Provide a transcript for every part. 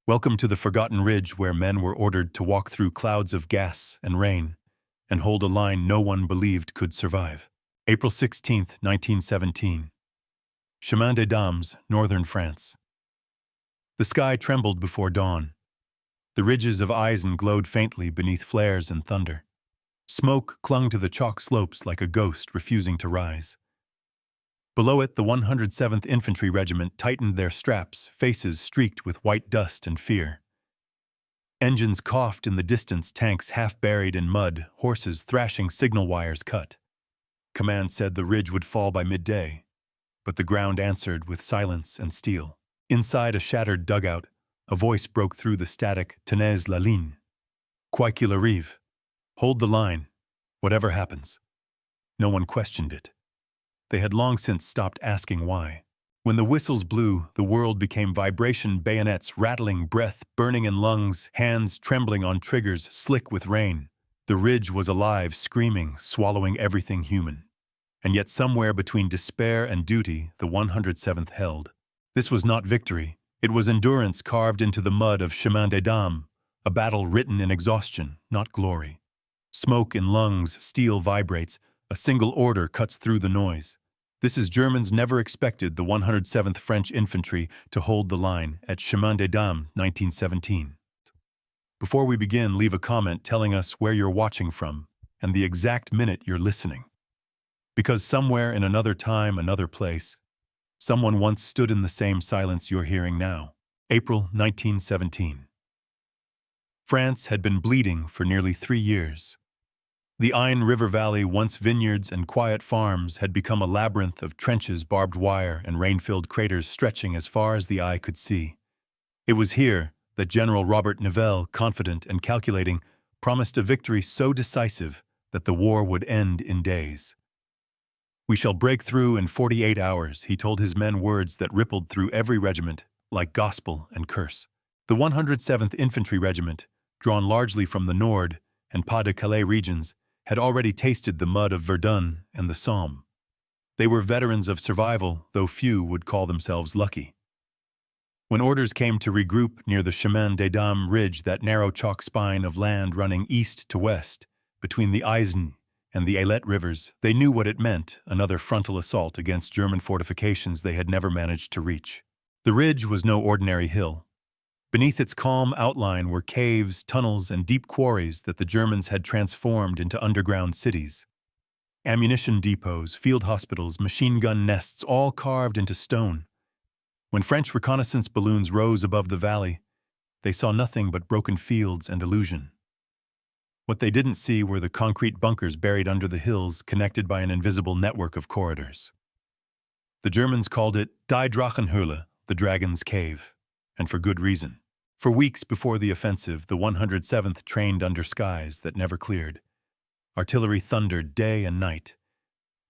Welcome to the forgotten ridge where men were ordered to walk through clouds of gas and rain and hold a line no one believed could survive. April 16th, 1917. Chemin des Dames, northern France. The sky trembled before dawn. The ridges of Eisen glowed faintly beneath flares and thunder. Smoke clung to the chalk slopes like a ghost refusing to rise. Below it, the 107th Infantry Regiment tightened their straps, faces streaked with white dust and fear. Engines coughed in the distance, tanks half buried in mud, horses thrashing signal wires cut. Command said the ridge would fall by midday, but the ground answered with silence and steel. Inside a shattered dugout, a voice broke through the static, "Tenez la ligne." "Quoi qu'il arrive." Hold the line, whatever happens. No one questioned it. They had long since stopped asking why. When the whistles blew, the world became vibration, bayonets rattling, breath burning in lungs, hands trembling on triggers, slick with rain. The ridge was alive, screaming, swallowing everything human. And yet somewhere between despair and duty, the 107th held. This was not victory. It was endurance carved into the mud of Chemin des Dames, a battle written in exhaustion, not glory. Smoke in lungs, steel vibrates, a single order cuts through the noise. This is Germans never expected the 107th French Infantry to hold the line at Chemin des Dames, 1917. Before we begin, leave a comment telling us where you're watching from and the exact minute you're listening. Because somewhere in another time, another place, someone once stood in the same silence you're hearing now. April 1917. France had been bleeding for nearly 3 years. The Ain River Valley, once vineyards and quiet farms, had become a labyrinth of trenches, barbed wire, and rain-filled craters stretching as far as the eye could see. It was here that General Robert Nivelle, confident and calculating, promised a victory so decisive that the war would end in days. "We shall break through in 48 hours, he told his men, words that rippled through every regiment, like gospel and curse. The 107th Infantry Regiment, drawn largely from the Nord and Pas-de-Calais regions, had already tasted the mud of Verdun and the Somme. They were veterans of survival, though few would call themselves lucky. When orders came to regroup near the Chemin des Dames ridge, that narrow chalk spine of land running east to west, between the Aisne and the Ailette rivers, they knew what it meant, another frontal assault against German fortifications they had never managed to reach. The ridge was no ordinary hill. Beneath its calm outline were caves, tunnels, and deep quarries that the Germans had transformed into underground cities. Ammunition depots, field hospitals, machine gun nests, all carved into stone. When French reconnaissance balloons rose above the valley, they saw nothing but broken fields and illusion. What they didn't see were the concrete bunkers buried under the hills, connected by an invisible network of corridors. The Germans called it Die Drachenhöhle, the Dragon's Cave. And for good reason. For weeks before the offensive, the 107th trained under skies that never cleared. Artillery thundered day and night.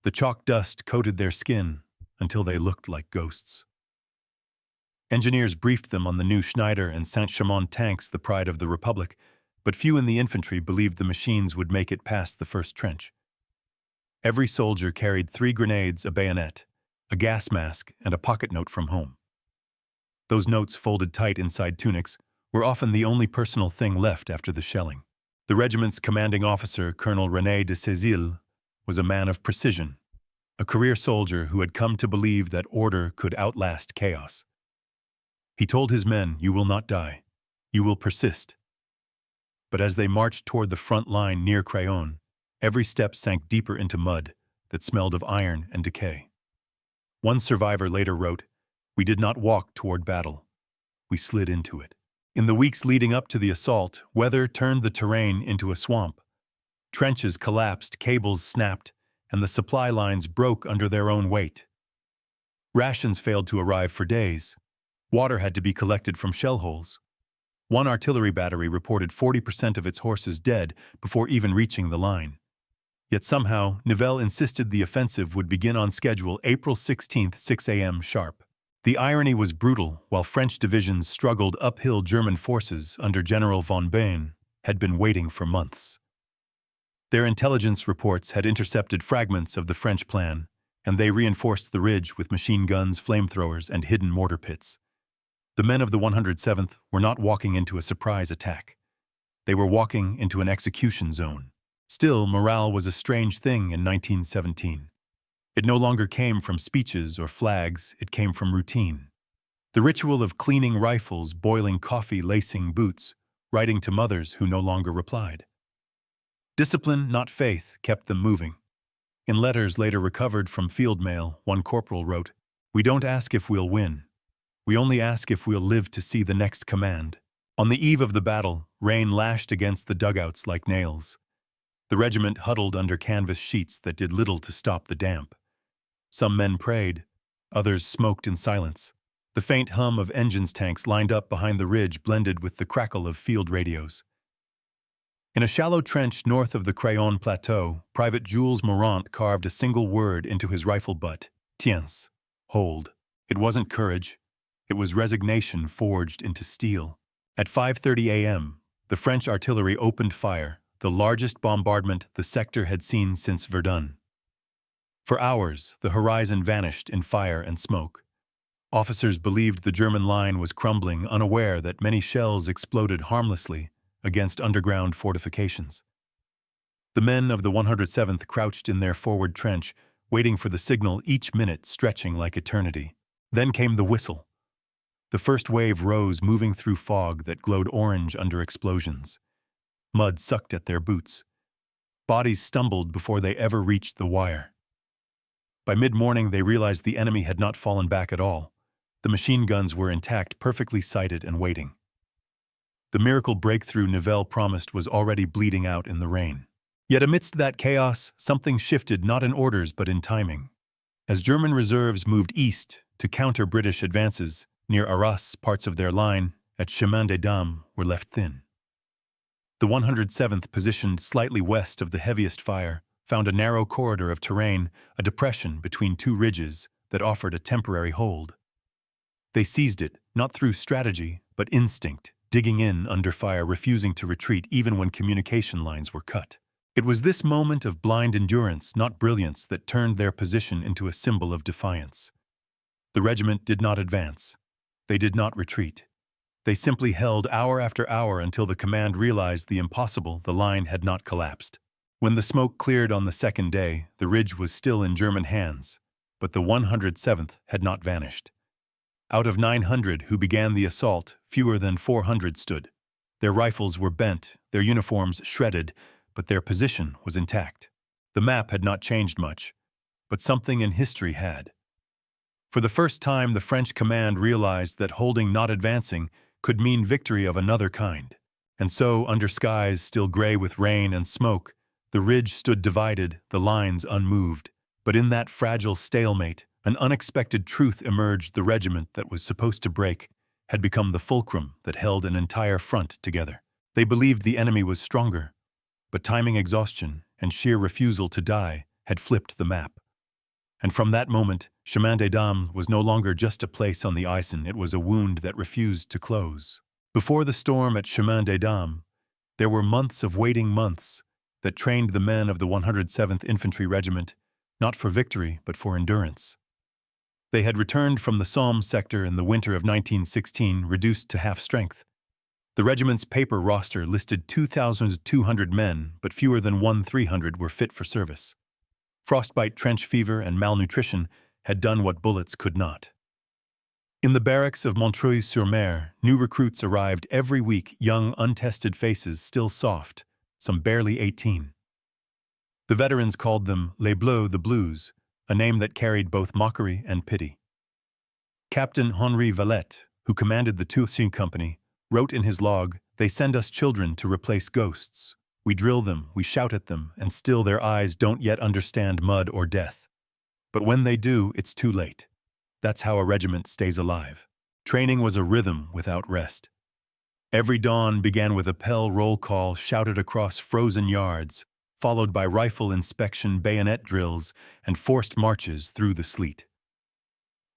The chalk dust coated their skin until they looked like ghosts. Engineers briefed them on the new Schneider and Saint-Chamond tanks, the pride of the Republic, but few in the infantry believed the machines would make it past the first trench. Every soldier carried 3 grenades, a bayonet, a gas mask, and a pocket note from home. Those notes, folded tight inside tunics, were often the only personal thing left after the shelling. The regiment's commanding officer, Colonel René de Cézille, was a man of precision, a career soldier who had come to believe that order could outlast chaos. He told his men, "You will not die. You will persist." But as they marched toward the front line near Craonne, every step sank deeper into mud that smelled of iron and decay. One survivor later wrote, "We did not walk toward battle. We slid into it." In the weeks leading up to the assault, weather turned the terrain into a swamp. Trenches collapsed, cables snapped, and the supply lines broke under their own weight. Rations failed to arrive for days. Water had to be collected from shell holes. One artillery battery reported 40% of its horses dead before even reaching the line. Yet somehow, Nivelle insisted the offensive would begin on schedule April 16th, 6 a.m. sharp. The irony was brutal. While French divisions struggled uphill, German forces under General von Boehn had been waiting for months. Their intelligence reports had intercepted fragments of the French plan, and they reinforced the ridge with machine guns, flamethrowers, and hidden mortar pits. The men of the 107th were not walking into a surprise attack. They were walking into an execution zone. Still, morale was a strange thing in 1917. It no longer came from speeches or flags, it came from routine. The ritual of cleaning rifles, boiling coffee, lacing boots, writing to mothers who no longer replied. Discipline, not faith, kept them moving. In letters later recovered from field mail, one corporal wrote, "We don't ask if we'll win. We only ask if we'll live to see the next command." On the eve of the battle, rain lashed against the dugouts like nails. The regiment huddled under canvas sheets that did little to stop the damp. Some men prayed, others smoked in silence. The faint hum of engines tanks lined up behind the ridge blended with the crackle of field radios. In a shallow trench north of the Crayon Plateau, Private Jules Morant carved a single word into his rifle butt: "Tiens," hold. It wasn't courage, it was resignation forged into steel. At 5:30 a.m., the French artillery opened fire, the largest bombardment the sector had seen since Verdun. For hours, the horizon vanished in fire and smoke. Officers believed the German line was crumbling, unaware that many shells exploded harmlessly against underground fortifications. The men of the 107th crouched in their forward trench, waiting for the signal, each minute stretching like eternity. Then came the whistle. The first wave rose, moving through fog that glowed orange under explosions. Mud sucked at their boots. Bodies stumbled before they ever reached the wire. By mid-morning, they realized the enemy had not fallen back at all. The machine guns were intact, perfectly sighted and waiting. The miracle breakthrough Nivelle promised was already bleeding out in the rain. Yet amidst that chaos, something shifted, not in orders but in timing. As German reserves moved east to counter British advances, near Arras, parts of their line at Chemin des Dames were left thin. The 107th, positioned slightly west of the heaviest fire, found a narrow corridor of terrain, a depression between two ridges that offered a temporary hold. They seized it, not through strategy, but instinct, digging in under fire, refusing to retreat even when communication lines were cut. It was this moment of blind endurance, not brilliance, that turned their position into a symbol of defiance. The regiment did not advance. They did not retreat. They simply held hour after hour until the command realized the impossible. The line had not collapsed. When the smoke cleared on the second day, the ridge was still in German hands, but the 107th had not vanished. Out of 900 who began the assault, fewer than 400 stood. Their rifles were bent, their uniforms shredded, but their position was intact. The map had not changed much, but something in history had. For the first time, the French command realized that holding, not advancing, could mean victory of another kind. And so, under skies still gray with rain and smoke, the ridge stood divided, the lines unmoved. But in that fragile stalemate, an unexpected truth emerged. The regiment that was supposed to break had become the fulcrum that held an entire front together. They believed the enemy was stronger, but timing, exhaustion, and sheer refusal to die had flipped the map. And from that moment, Chemin des Dames was no longer just a place on the Aisne, it was a wound that refused to close. Before the storm at Chemin des Dames, there were months of waiting, months that trained the men of the 107th Infantry Regiment, not for victory, but for endurance. They had returned from the Somme sector in the winter of 1916, reduced to half strength. The regiment's paper roster listed 2,200 men, but fewer than 1,300 were fit for service. Frostbite, trench fever, and malnutrition had done what bullets could not. In the barracks of Montreuil-sur-Mer, new recruits arrived every week, young, untested faces, still soft, some barely 18. The veterans called them Les Bleus, the Blues, a name that carried both mockery and pity. Captain Henri Valette, who commanded the Tourcoing Company, wrote in his log, "They send us children to replace ghosts. We drill them, we shout at them, and still their eyes don't yet understand mud or death. But when they do, it's too late." That's how a regiment stays alive. Training was a rhythm without rest. Every dawn began with a Pell roll call shouted across frozen yards, followed by rifle inspection, bayonet drills, and forced marches through the sleet.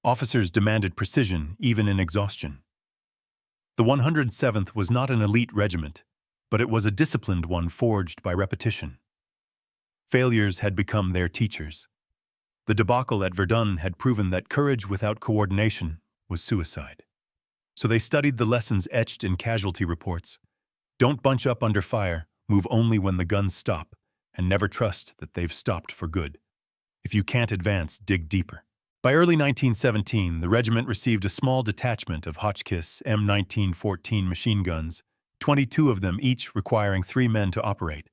Officers demanded precision, even in exhaustion. The 107th was not an elite regiment, but it was a disciplined one forged by repetition. Failures had become their teachers. The debacle at Verdun had proven that courage without coordination was suicide. So they studied the lessons etched in casualty reports. Don't bunch up under fire, move only when the guns stop, and never trust that they've stopped for good. If you can't advance, dig deeper. By early 1917, the regiment received a small detachment of Hotchkiss M1914 machine guns, 22 of them each requiring 3 men to operate.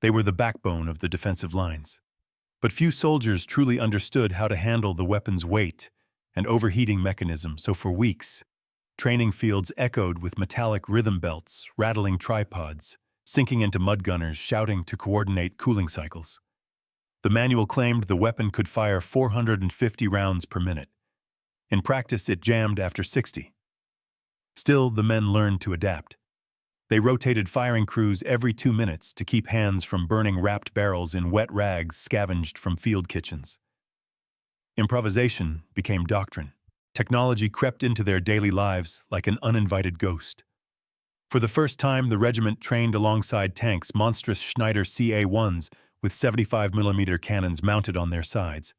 They were the backbone of the defensive lines. But few soldiers truly understood how to handle the weapon's weight and overheating mechanism, so for weeks, training fields echoed with metallic rhythm belts, rattling tripods, sinking into mud gunners shouting to coordinate cooling cycles. The manual claimed the weapon could fire 450 rounds per minute. In practice, it jammed after 60. Still, the men learned to adapt. They rotated firing crews every 2 minutes to keep hands from burning wrapped barrels in wet rags scavenged from field kitchens. Improvisation became doctrine. Technology crept into their daily lives like an uninvited ghost. For the first time, the regiment trained alongside tanks, monstrous Schneider CA-1s with 75mm cannons mounted on their sides.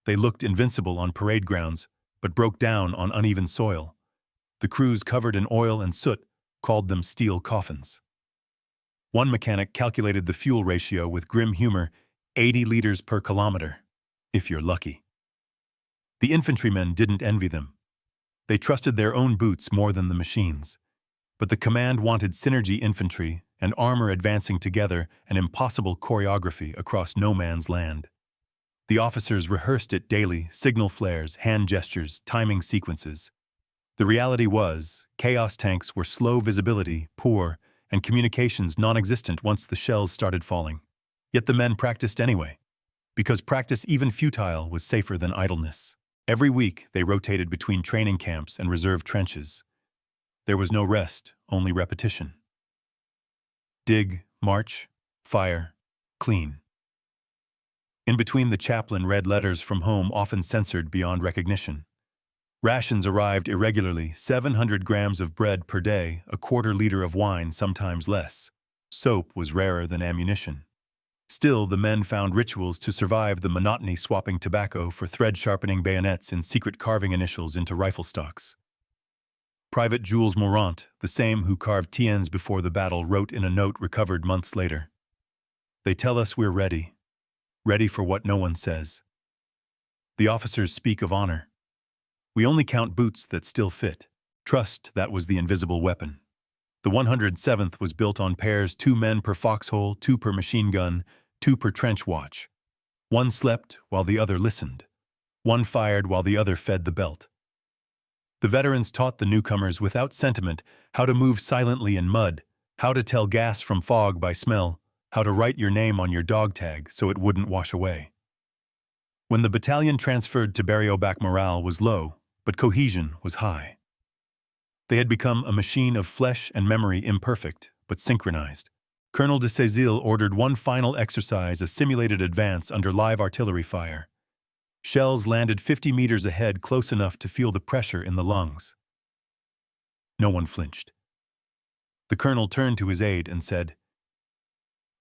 They looked invincible on parade grounds, but broke down on uneven soil. The crews covered in oil and soot called them steel coffins. One mechanic calculated the fuel ratio with grim humor, 80 liters per kilometer, if you're lucky. The infantrymen didn't envy them. They trusted their own boots more than the machines. But the command wanted synergy infantry and armor advancing together, an impossible choreography across no man's land. The officers rehearsed it daily, signal flares, hand gestures, timing sequences. The reality was, chaos tanks were slow visibility, poor, and communications non-existent once the shells started falling. Yet the men practiced anyway, because practice, even futile, was safer than idleness. Every week, they rotated between training camps and reserve trenches. There was no rest, only repetition. Dig, march, fire, clean. In between, the chaplain read letters from home, often censored beyond recognition. Rations arrived irregularly, 700 grams of bread per day, a quarter liter of wine, sometimes less. Soap was rarer than ammunition. Still, the men found rituals to survive the monotony, swapping tobacco for thread-sharpening bayonets and secret carving initials into rifle stocks. Private Jules Morant, the same who carved tiens before the battle, wrote in a note recovered months later, "They tell us we're ready. Ready for what no one says. The officers speak of honor. We only count boots that still fit. Trust, that was the invisible weapon. The 107th was built on pairs, 2 men per foxhole, 2 per machine gun, 2 per trench watch. One slept while the other listened. One fired while the other fed the belt. The veterans taught the newcomers without sentiment how to move silently in mud, how to tell gas from fog by smell, how to write your name on your dog tag so it wouldn't wash away. When the battalion transferred to Berriobac, morale was low, but cohesion was high. They had become a machine of flesh and memory, imperfect, but synchronized. Colonel de Cézille ordered one final exercise, a simulated advance under live artillery fire. Shells landed 50 meters ahead, close enough to feel the pressure in the lungs. No one flinched. The colonel turned to his aide and said,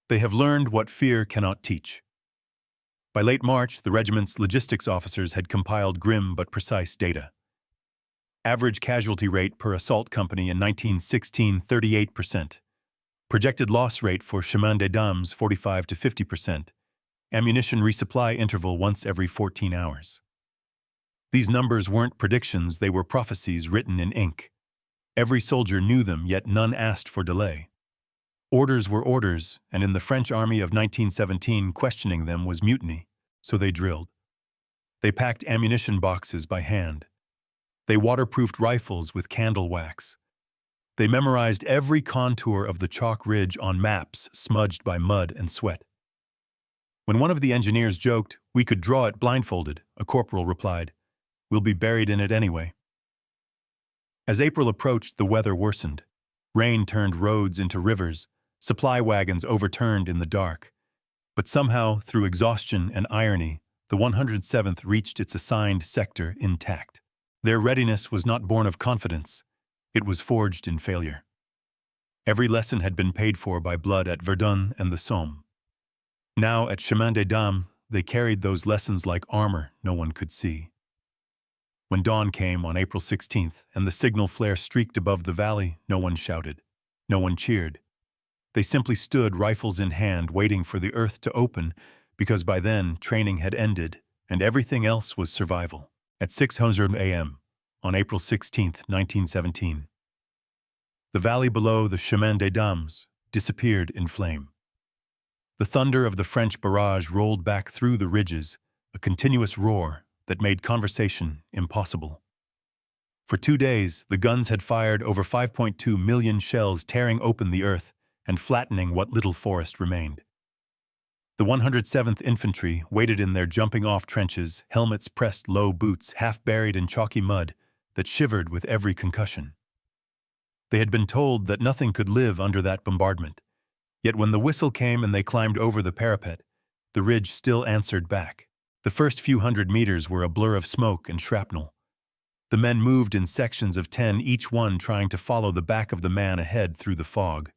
"They have learned what fear cannot teach." By late March, the regiment's logistics officers had compiled grim but precise data. Average casualty rate per assault company in 1916, 38%. Projected loss rate for Chemin des Dames, 45 to 50%. Ammunition resupply interval once every 14 hours. These numbers weren't predictions, they were prophecies written in ink. Every soldier knew them, yet none asked for delay. Orders were orders, and in the French army of 1917, questioning them was mutiny, so they drilled. They packed ammunition boxes by hand. They waterproofed rifles with candle wax. They memorized every contour of the chalk ridge on maps smudged by mud and sweat. When one of the engineers joked, "We could draw it blindfolded," a corporal replied, "We'll be buried in it anyway." As April approached, the weather worsened. Rain turned roads into rivers, supply wagons overturned in the dark. But somehow, through exhaustion and irony, the 107th reached its assigned sector intact. Their readiness was not born of confidence. It was forged in failure. Every lesson had been paid for by blood at Verdun and the Somme. Now, at Chemin des Dames, they carried those lessons like armor no one could see. When dawn came on April 16th and the signal flare streaked above the valley, no one shouted. No one cheered. They simply stood, rifles in hand, waiting for the earth to open, because by then training had ended and everything else was survival. At 6:00 a.m. on April 16, 1917, the valley below the Chemin des Dames disappeared in flame. The thunder of the French barrage rolled back through the ridges, a continuous roar that made conversation impossible. For 2 days, the guns had fired over 5.2 million shells, tearing open the earth and flattening what little forest remained. The 107th Infantry waited in their jumping-off trenches, helmets pressed low, boots half buried in chalky mud that shivered with every concussion. They had been told that nothing could live under that bombardment, yet when the whistle came and they climbed over the parapet, the ridge still answered back. The first few hundred meters were a blur of smoke and shrapnel. The men moved in sections of 10, each one trying to follow the back of the man ahead through the fog.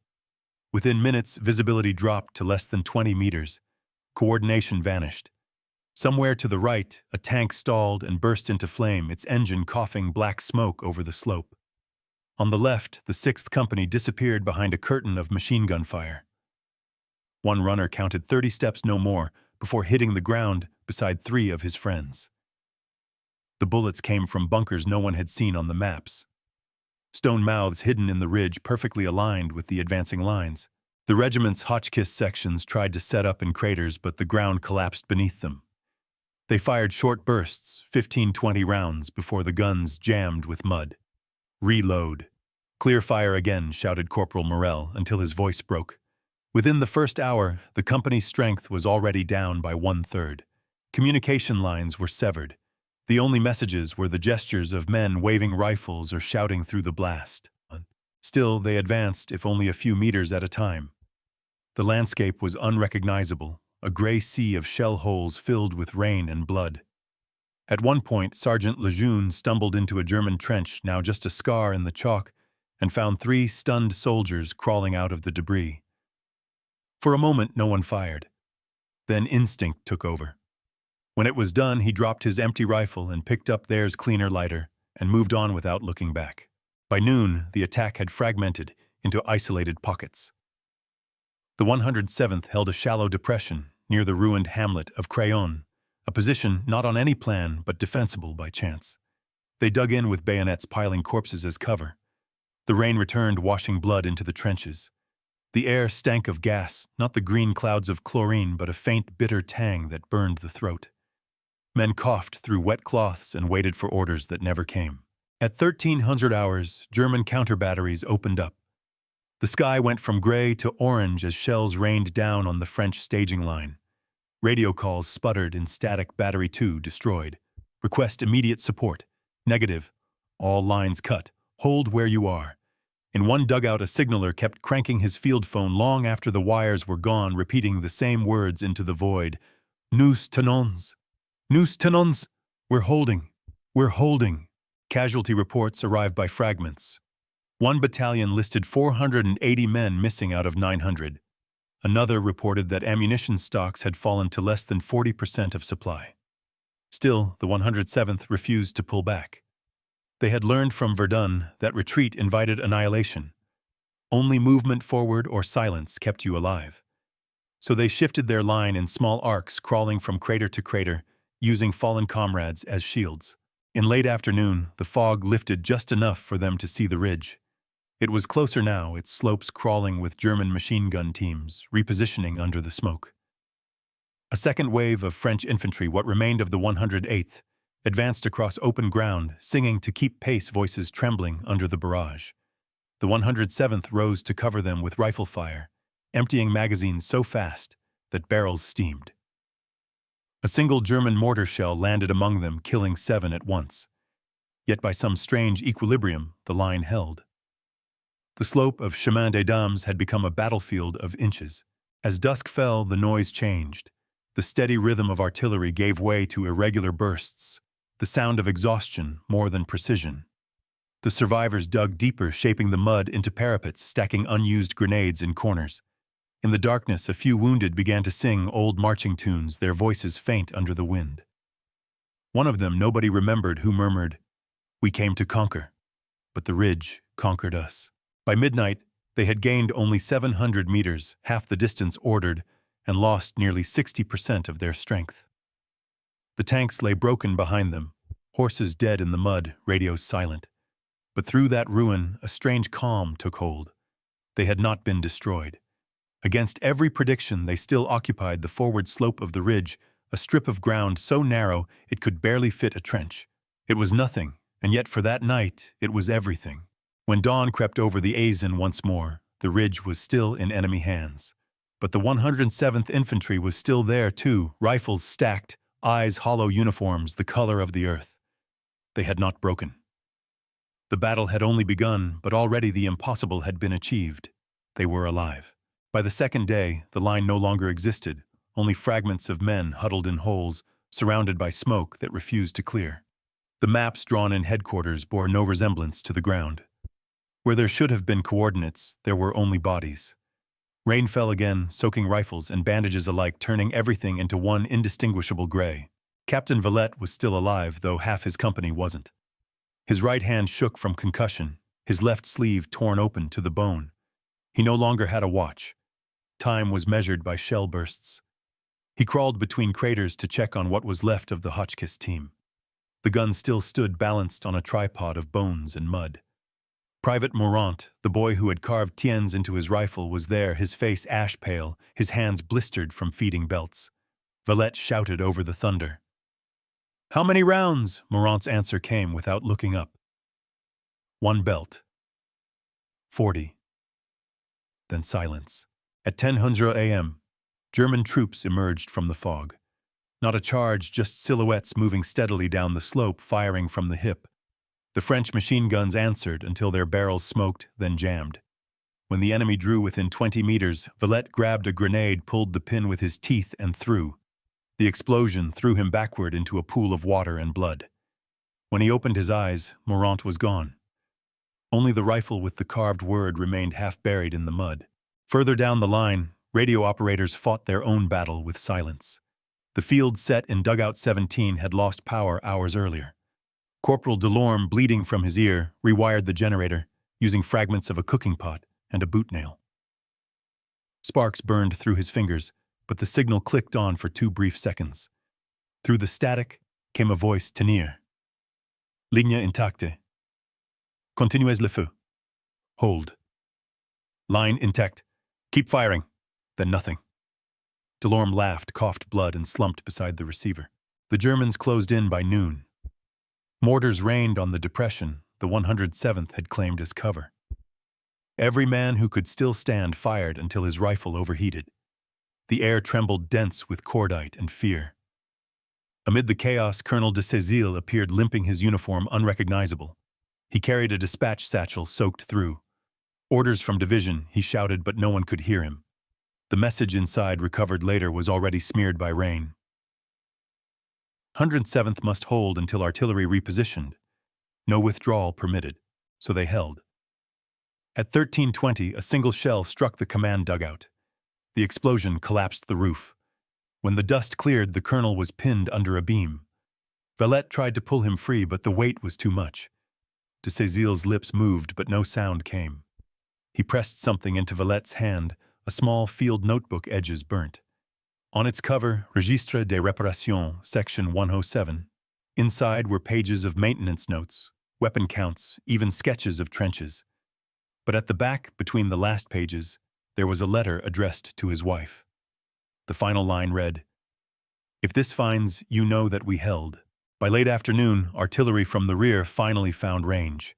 Within minutes, visibility dropped to less than 20 meters. Coordination vanished. Somewhere to the right, a tank stalled and burst into flame, its engine coughing black smoke over the slope. On the left, the 6th Company disappeared behind a curtain of machine gun fire. One runner counted 30 steps, no more, before hitting the ground beside 3 of his friends. The bullets came from bunkers no one had seen on the maps. Stone mouths hidden in the ridge, perfectly aligned with the advancing lines. The regiment's Hotchkiss sections tried to set up in craters, but the ground collapsed beneath them. They fired short bursts, 15-20 rounds, before the guns jammed with mud. Reload. Clear fire again, shouted Corporal Morel until his voice broke. Within the first hour, the company's strength was already down by 1/3. Communication lines were severed. The only messages were the gestures of men waving rifles or shouting through the blast. Still, they advanced, if only a few meters at a time. The landscape was unrecognizable, a gray sea of shell holes filled with rain and blood. At one point, Sergeant Lejeune stumbled into a German trench, now just a scar in the chalk, and found 3 stunned soldiers crawling out of the debris. For a moment, no one fired. Then instinct took over. When it was done, he dropped his empty rifle and picked up theirs cleaner, lighter, and moved on without looking back. By noon, the attack had fragmented into isolated pockets. The 107th held a shallow depression near the ruined hamlet of Crayon, a position not on any plan but defensible by chance. They dug in with bayonets, piling corpses as cover. The rain returned, washing blood into the trenches. The air stank of gas, not the green clouds of chlorine, but a faint, bitter tang that burned the throat. Men coughed through wet cloths and waited for orders that never came. At 1300 hours, German counter-batteries opened up. The sky went from gray to orange as shells rained down on the French staging line. Radio calls sputtered in static. Battery 2 destroyed. Request immediate support. Negative. All lines cut. Hold where you are. In one dugout, a signaller kept cranking his field phone long after the wires were gone, repeating the same words into the void. Nous tenons. Nous tenons. We're holding. We're holding. Casualty reports arrived by fragments. One battalion listed 480 men missing out of 900. Another reported that ammunition stocks had fallen to less than 40% of supply. Still, the 107th refused to pull back. They had learned from Verdun that retreat invited annihilation. Only movement forward or silence kept you alive. So they shifted their line in small arcs, crawling from crater to crater, using fallen comrades as shields. In late afternoon, the fog lifted just enough for them to see the ridge. It was closer now, its slopes crawling with German machine gun teams, repositioning under the smoke. A second wave of French infantry, what remained of the 108th, advanced across open ground, singing to keep pace, voices trembling under the barrage. The 107th rose to cover them with rifle fire, emptying magazines so fast that barrels steamed. A single German mortar shell landed among them, killing 7 at once. Yet by some strange equilibrium, the line held. The slope of Chemin des Dames had become a battlefield of inches. As dusk fell, the noise changed. The steady rhythm of artillery gave way to irregular bursts, the sound of exhaustion more than precision. The survivors dug deeper, shaping the mud into parapets, stacking unused grenades in corners. In the darkness, a few wounded began to sing old marching tunes, their voices faint under the wind. One of them nobody remembered who murmured, "We came to conquer, but the ridge conquered us." By midnight, they had gained only 700 meters, half the distance ordered, and lost nearly 60% of their strength. The tanks lay broken behind them, horses dead in the mud, radios silent. But through that ruin, a strange calm took hold. They had not been destroyed. Against every prediction, they still occupied the forward slope of the ridge, a strip of ground so narrow it could barely fit a trench. It was nothing, and yet for that night, it was everything. When dawn crept over the Aisne once more, the ridge was still in enemy hands. But the 107th Infantry was still there too, rifles stacked, eyes hollow, uniforms the color of the earth. They had not broken. The battle had only begun, but already the impossible had been achieved. They were alive. By the second day, the line no longer existed, only fragments of men huddled in holes, surrounded by smoke that refused to clear. The maps drawn in headquarters bore no resemblance to the ground. Where there should have been coordinates, there were only bodies. Rain fell again, soaking rifles and bandages alike, turning everything into one indistinguishable gray. Captain Valette was still alive, though half his company wasn't. His right hand shook from concussion, his left sleeve torn open to the bone. He no longer had a watch. Time was measured by shell bursts. He crawled between craters to check on what was left of the Hotchkiss team. The gun still stood balanced on a tripod of bones and mud. Private Morant, the boy who had carved tiens into his rifle, was there, his face ash-pale, his hands blistered from feeding belts. Valette shouted over the thunder. "How many rounds?" Morant's answer came without looking up. "One belt." 40. Then silence. At 10:00 a.m., German troops emerged from the fog. Not a charge, just silhouettes moving steadily down the slope, firing from the hip. The French machine guns answered until their barrels smoked, then jammed. When the enemy drew within 20 meters, Valette grabbed a grenade, pulled the pin with his teeth, and threw. The explosion threw him backward into a pool of water and blood. When he opened his eyes, Morant was gone. Only the rifle with the carved word remained half buried in the mud. Further down the line, radio operators fought their own battle with silence. The field set in Dugout 17 had lost power hours earlier. Corporal Delorme, bleeding from his ear, rewired the generator, using fragments of a cooking pot and a boot nail. Sparks burned through his fingers, but the signal clicked on for 2 brief seconds. Through the static came a voice, tenir. Ligne intacte. Continuez le feu. Hold. Line intact. Keep firing. Then nothing. Delorme laughed, coughed blood, and slumped beside the receiver. The Germans closed in by noon. Mortars rained on the depression the 107th had claimed as cover. Every man who could still stand fired until his rifle overheated. The air trembled dense with cordite and fear. Amid the chaos, Colonel de Cézille appeared, limping, his uniform unrecognizable. He carried a dispatch satchel soaked through. Orders from division, he shouted, but no one could hear him. The message inside, recovered later, was already smeared by rain. 107th must hold until artillery repositioned. No withdrawal permitted, so they held. At 13:20, a single shell struck the command dugout. The explosion collapsed the roof. When the dust cleared, the colonel was pinned under a beam. Valette tried to pull him free, but the weight was too much. De Cézille's lips moved, but no sound came. He pressed something into Valette's hand, a small field notebook, edges burnt. On its cover, Registre des Réparations, section 107. Inside were pages of maintenance notes, weapon counts, even sketches of trenches. But at the back, between the last pages, there was a letter addressed to his wife. The final line read, "If this finds, you know that we held." By late afternoon, artillery from the rear finally found range.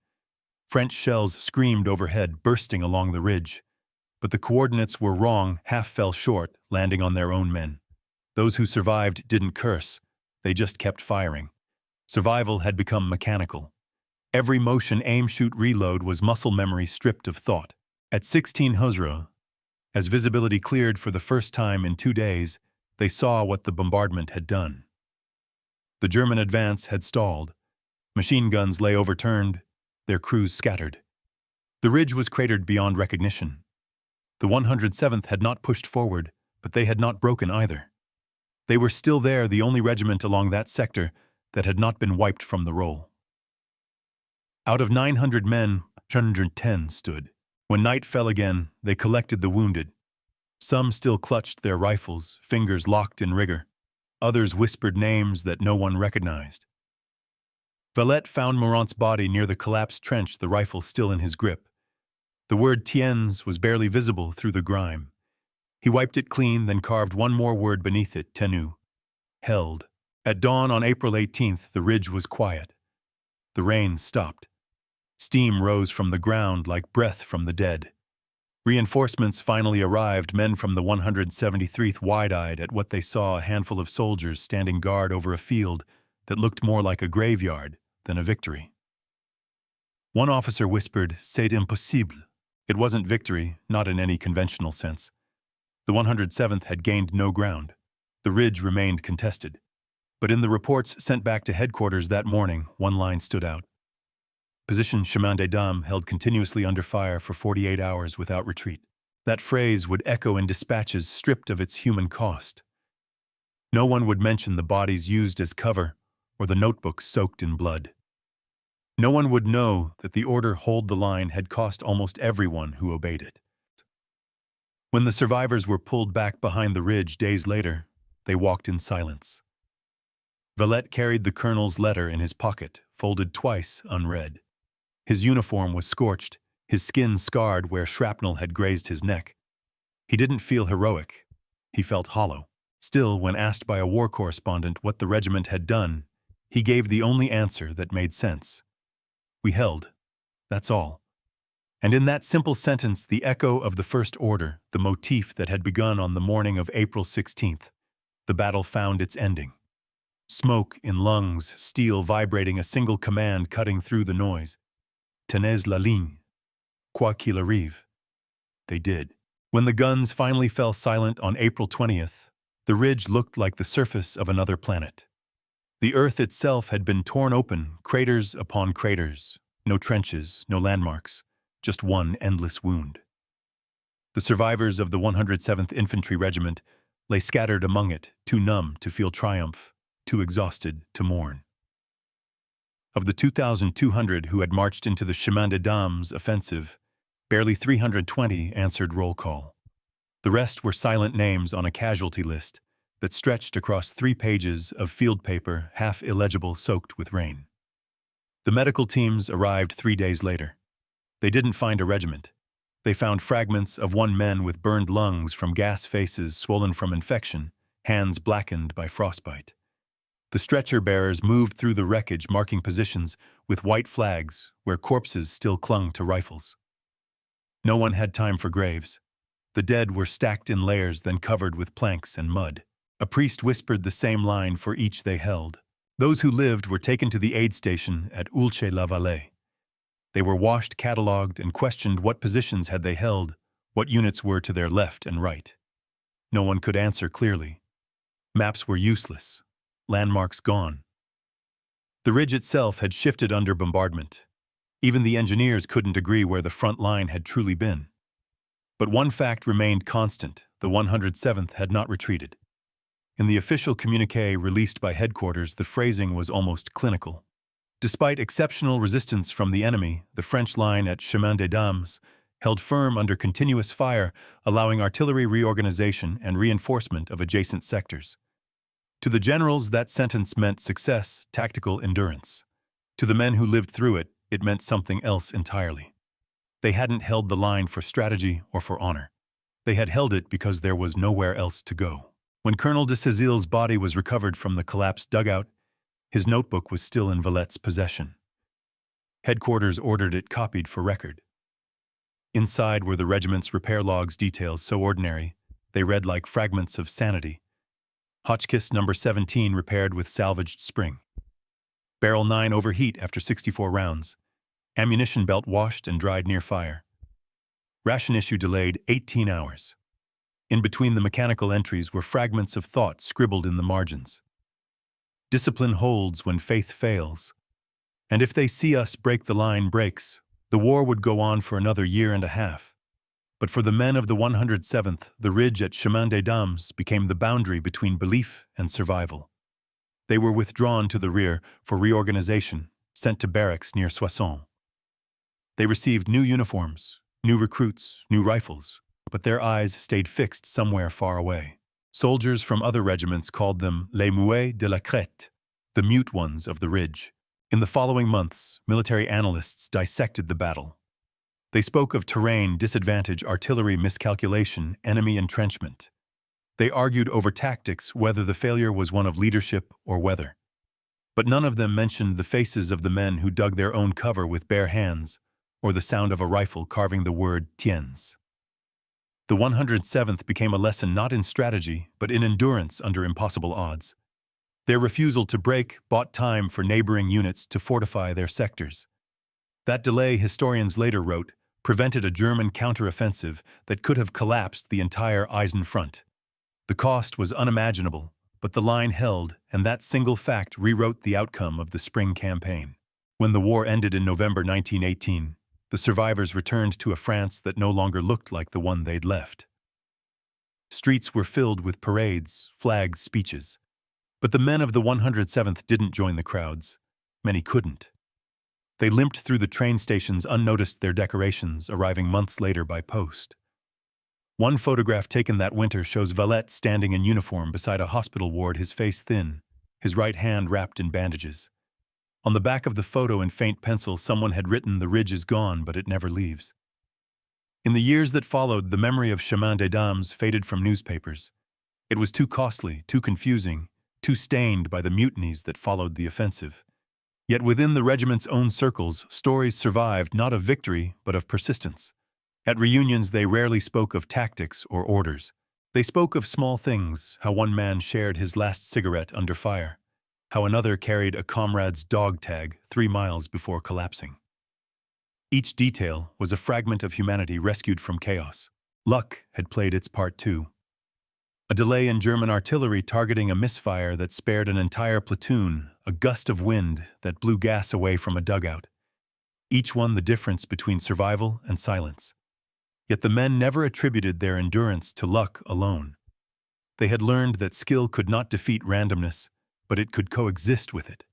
French shells screamed overhead, bursting along the ridge. But the coordinates were wrong, half fell short, landing on their own men. Those who survived didn't curse, they just kept firing. Survival had become mechanical. Every motion, aim, shoot, reload, was muscle memory stripped of thought. At 16:00, as visibility cleared for the first time in 2 days, they saw what the bombardment had done. The German advance had stalled. Machine guns lay overturned, their crews scattered. The ridge was cratered beyond recognition. The 107th had not pushed forward, but they had not broken either. They were still there, the only regiment along that sector, that had not been wiped from the roll. Out of 900 men, 110 stood. When night fell again, they collected the wounded. Some still clutched their rifles, fingers locked in rigor. Others whispered names that no one recognized. Valette found Morant's body near the collapsed trench, the rifle still in his grip. The word Tiens was barely visible through the grime. He wiped it clean, then carved one more word beneath it, tenu. Held. At dawn on April 18th, the ridge was quiet. The rain stopped. Steam rose from the ground like breath from the dead. Reinforcements finally arrived, men from the 173th wide-eyed at what they saw, a handful of soldiers standing guard over a field that looked more like a graveyard than a victory. One officer whispered, "C'est impossible." It wasn't victory, not in any conventional sense. The 107th had gained no ground. The ridge remained contested. But in the reports sent back to headquarters that morning, one line stood out. Position Chemin des Dames held continuously under fire for 48 hours without retreat. That phrase would echo in dispatches stripped of its human cost. No one would mention the bodies used as cover or the notebooks soaked in blood. No one would know that the order "hold the line" had cost almost everyone who obeyed it. When the survivors were pulled back behind the ridge days later, they walked in silence. Valette carried the colonel's letter in his pocket, folded twice, unread. His uniform was scorched, his skin scarred where shrapnel had grazed his neck. He didn't feel heroic. He felt hollow. Still, when asked by a war correspondent what the regiment had done, he gave the only answer that made sense. "We held. That's all." And in that simple sentence, the echo of the First Order, the motif that had begun on the morning of April 16th, the battle found its ending. Smoke in lungs, steel vibrating, a single command cutting through the noise. Tenez la ligne. Quoi qu'il arrive. They did. When the guns finally fell silent on April 20th, the ridge looked like the surface of another planet. The earth itself had been torn open, craters upon craters. No trenches, no landmarks, just one endless wound. The survivors of the 107th Infantry Regiment lay scattered among it, too numb to feel triumph, too exhausted to mourn. Of the 2,200 who had marched into the Chemin des Dames offensive, barely 320 answered roll call. The rest were silent names on a casualty list that stretched across 3 pages of field paper, half illegible, soaked with rain. The medical teams arrived 3 days later. They didn't find a regiment. They found fragments of one man with burned lungs from gas, faces swollen from infection, hands blackened by frostbite. The stretcher bearers moved through the wreckage, marking positions with white flags where corpses still clung to rifles. No one had time for graves. The dead were stacked in layers, then covered with planks and mud. A priest whispered the same line for each they held. Those who lived were taken to the aid station at Oulchay-la-Vallée. They were washed, catalogued, and questioned what positions had they held, what units were to their left and right. No one could answer clearly. Maps were useless. Landmarks gone. The ridge itself had shifted under bombardment. Even the engineers couldn't agree where the front line had truly been. But one fact remained constant: the 107th had not retreated. In the official communiqué released by headquarters, the phrasing was almost clinical. Despite exceptional resistance from the enemy, the French line at Chemin des Dames held firm under continuous fire, allowing artillery reorganization and reinforcement of adjacent sectors. To the generals, that sentence meant success, tactical endurance. To the men who lived through it, it meant something else entirely. They hadn't held the line for strategy or for honor. They had held it because there was nowhere else to go. When Colonel de Cézile's body was recovered from the collapsed dugout, his notebook was still in Valette's possession. Headquarters ordered it copied for record. Inside were the regiment's repair logs, details so ordinary they read like fragments of sanity. Hotchkiss number 17 repaired with salvaged spring. Barrel 9 overheat after 64 rounds. Ammunition belt washed and dried near fire. Ration issue delayed 18 hours. In between the mechanical entries were fragments of thought scribbled in the margins. Discipline holds when faith fails. And if they see us break, the line breaks. The war would go on for another year and a half. But for the men of the 107th, the ridge at Chemin des Dames became the boundary between belief and survival. They were withdrawn to the rear for reorganization, sent to barracks near Soissons. They received new uniforms, new recruits, new rifles, but their eyes stayed fixed somewhere far away. Soldiers from other regiments called them les muets de la crête, the mute ones of the ridge. In the following months, military analysts dissected the battle. They spoke of terrain disadvantage, artillery miscalculation, enemy entrenchment. They argued over tactics, whether the failure was one of leadership or weather. But none of them mentioned the faces of the men who dug their own cover with bare hands, or the sound of a rifle carving the word tiens. The 107th became a lesson not in strategy, but in endurance under impossible odds. Their refusal to break bought time for neighboring units to fortify their sectors. That delay, historians later wrote, prevented a German counteroffensive that could have collapsed the entire Eisen front. The cost was unimaginable, but the line held, and that single fact rewrote the outcome of the spring campaign. When the war ended in November 1918, the survivors returned to a France that no longer looked like the one they'd left. Streets were filled with parades, flags, speeches. But the men of the 107th didn't join the crowds. Many couldn't. They limped through the train stations unnoticed, their decorations arriving months later by post. One photograph taken that winter shows Valette standing in uniform beside a hospital ward, his face thin, his right hand wrapped in bandages. On the back of the photo in faint pencil, someone had written, "The ridge is gone, but it never leaves." In the years that followed, the memory of Chemin des Dames faded from newspapers. It was too costly, too confusing, too stained by the mutinies that followed the offensive. Yet within the regiment's own circles, stories survived not of victory, but of persistence. At reunions, they rarely spoke of tactics or orders. They spoke of small things, how one man shared his last cigarette under fire, how another carried a comrade's dog tag 3 miles before collapsing. Each detail was a fragment of humanity rescued from chaos. Luck had played its part too. A delay in German artillery targeting a misfire that spared an entire platoon, a gust of wind that blew gas away from a dugout. Each one the difference between survival and silence. Yet the men never attributed their endurance to luck alone. They had learned that skill could not defeat randomness, but it could coexist with it.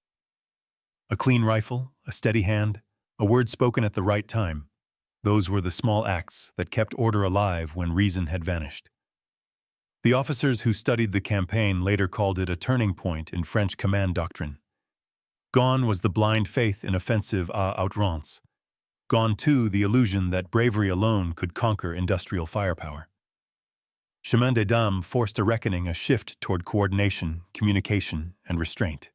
A clean rifle, a steady hand, a word spoken at the right time. Those were the small acts that kept order alive when reason had vanished. The officers who studied the campaign later called it a turning point in French command doctrine. Gone was the blind faith in offensive à outrance. Gone too the illusion that bravery alone could conquer industrial firepower. Chemin des Dames forced a reckoning, a shift toward coordination, communication, and restraint.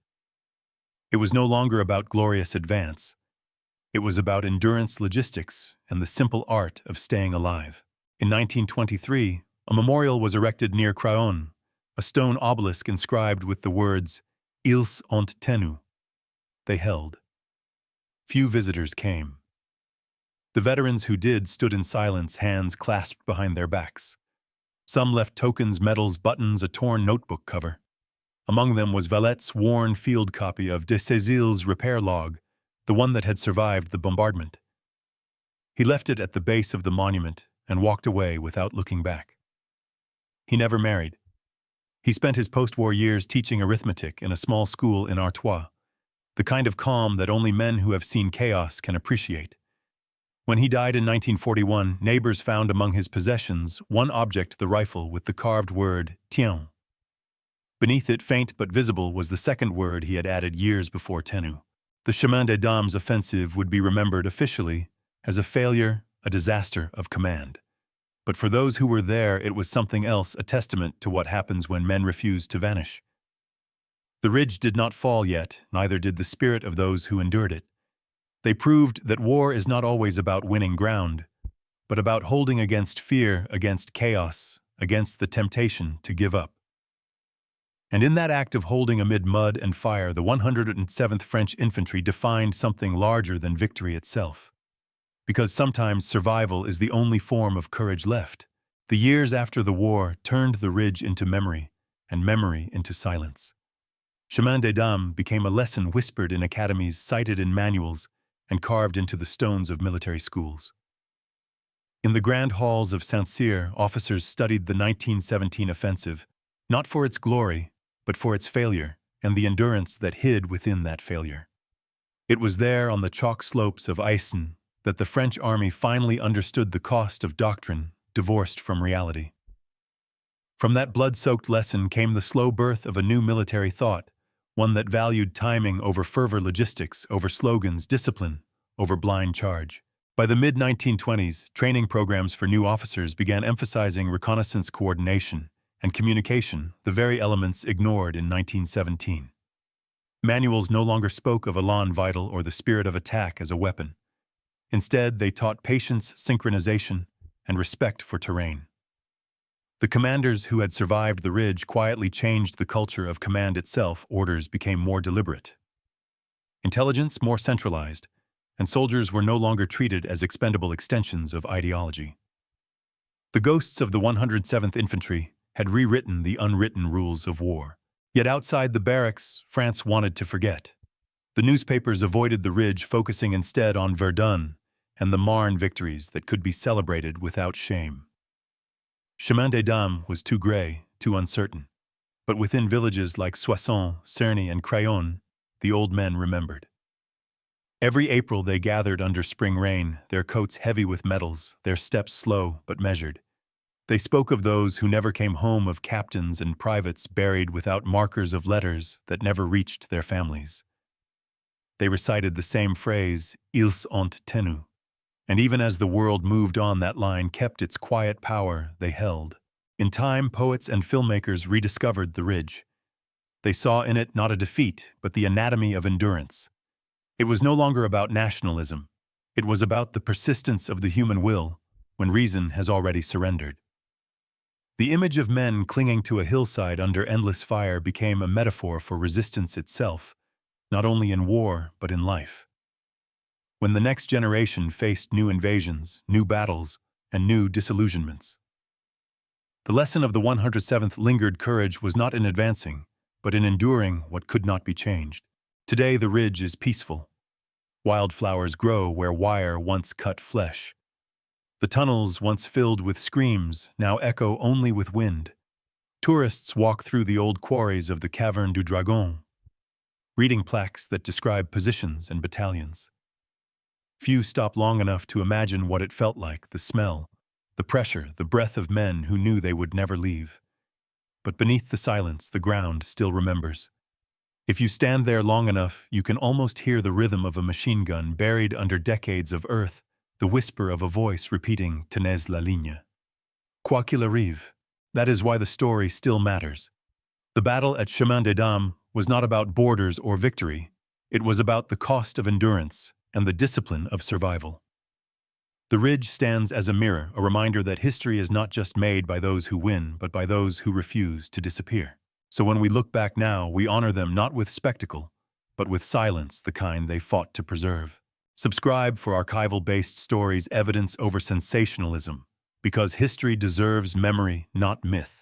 It was no longer about glorious advance. It was about endurance, logistics, and the simple art of staying alive. In 1923, a memorial was erected near Craonne, a stone obelisk inscribed with the words, "Ils ont tenu." They held. Few visitors came. The veterans who did stood in silence, hands clasped behind their backs. Some left tokens, medals, buttons, a torn notebook cover. Among them was Valette's worn field copy of de Cézille's repair log, the one that had survived the bombardment. He left it at the base of the monument and walked away without looking back. He never married. He spent his post-war years teaching arithmetic in a small school in Artois, the kind of calm that only men who have seen chaos can appreciate. When he died in 1941, neighbors found among his possessions one object, the rifle with the carved word "Tiens." Beneath it, faint but visible, was the second word he had added years before "tenu." The Chemin des Dames offensive would be remembered officially as a failure, a disaster of command. But for those who were there, it was something else, a testament to what happens when men refuse to vanish. The ridge did not fall yet, neither did the spirit of those who endured it. They proved that war is not always about winning ground, but about holding against fear, against chaos, against the temptation to give up. And in that act of holding amid mud and fire, the 107th French Infantry defined something larger than victory itself. Because sometimes survival is the only form of courage left. The years after the war turned the ridge into memory, and memory into silence. Chemin des Dames became a lesson whispered in academies, cited in manuals, and carved into the stones of military schools. In the grand halls of Saint-Cyr, officers studied the 1917 offensive, not for its glory, but for its failure, and the endurance that hid within that failure. It was there on the chalk slopes of Aisne that the French army finally understood the cost of doctrine divorced from reality. From that blood-soaked lesson came the slow birth of a new military thought, one that valued timing over fervor, logistics over slogans, discipline over blind charge. By the mid-1920s, training programs for new officers began emphasizing reconnaissance coordination and communication, the very elements ignored in 1917. Manuals no longer spoke of elan vital or the spirit of attack as a weapon. Instead, they taught patience, synchronization, and respect for terrain. The commanders who had survived the ridge quietly changed the culture of command itself. Orders became more deliberate, intelligence more centralized, and soldiers were no longer treated as expendable extensions of ideology. The ghosts of the 107th Infantry had rewritten the unwritten rules of war. Yet outside the barracks, France wanted to forget. The newspapers avoided the ridge, focusing instead on Verdun and the Marne victories that could be celebrated without shame. Chemin des Dames was too gray, too uncertain. But within villages like Soissons, Cerny, and Craonne, the old men remembered. Every April they gathered under spring rain, their coats heavy with medals, their steps slow but measured. They spoke of those who never came home, of captains and privates buried without markers, of letters that never reached their families. They recited the same phrase, ils ont tenu. And even as the world moved on, that line kept its quiet power they held. In time, poets and filmmakers rediscovered the ridge. They saw in it not a defeat, but the anatomy of endurance. It was no longer about nationalism. It was about the persistence of the human will when reason has already surrendered. The image of men clinging to a hillside under endless fire became a metaphor for resistance itself, not only in war but in life. When the next generation faced new invasions, new battles, and new disillusionments, the lesson of the 107th lingered. Courage was not in advancing, but in enduring what could not be changed. Today the ridge is peaceful. Wildflowers grow where wire once cut flesh. The tunnels, once filled with screams, now echo only with wind. Tourists walk through the old quarries of the Caverne du Dragon, reading plaques that describe positions and battalions. Few stop long enough to imagine what it felt like, the smell, the pressure, the breath of men who knew they would never leave. But beneath the silence, the ground still remembers. If you stand there long enough, you can almost hear the rhythm of a machine gun buried under decades of earth, the whisper of a voice repeating "Tenez la ligne." Quoi qu'il arrive. That is why the story still matters. The battle at Chemin des Dames was not about borders or victory. It was about the cost of endurance and the discipline of survival. The ridge stands as a mirror, a reminder that history is not just made by those who win, but by those who refuse to disappear. So when we look back now, we honor them not with spectacle, but with silence, the kind they fought to preserve. Subscribe for archival-based stories, evidence over sensationalism, because history deserves memory, not myth.